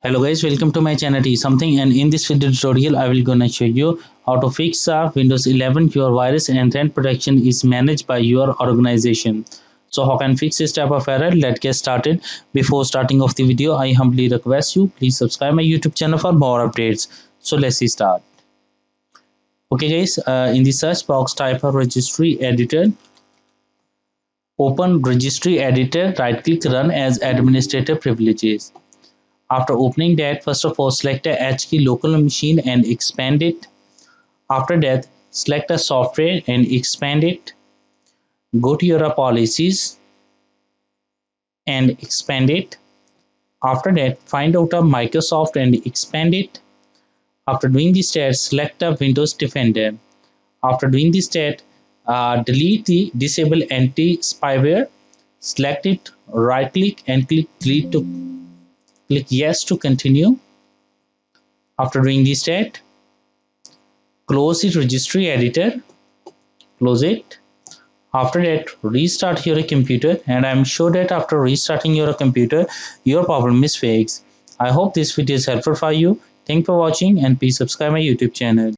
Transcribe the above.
Hello guys, welcome to my channel T something, and in this video tutorial I will gonna show you how to fix Windows 11 your virus and threat protection is managed by your organization. So how can fix this type of error? Let's get started. Before starting off the video, I humbly request you please subscribe my YouTube channel for more updates. So let's start. Okay guys, in the search box type of registry editor. Open registry editor, right click run as administrator privileges. After opening that, first of all select a HKey local machine and expand it. After that, select a software and expand it. Go to your policies and expand it. After that, find out a Microsoft and expand it. After doing this step, select a Windows Defender. After doing this step, delete the disable anti-spyware. Select it, right click and click delete to click yes to continue. After doing this step, close the registry editor, close it. After that, restart your computer, and I'm sure that after restarting your computer your problem is fixed. I hope this video is helpful for you. Thanks for watching and please subscribe my YouTube channel.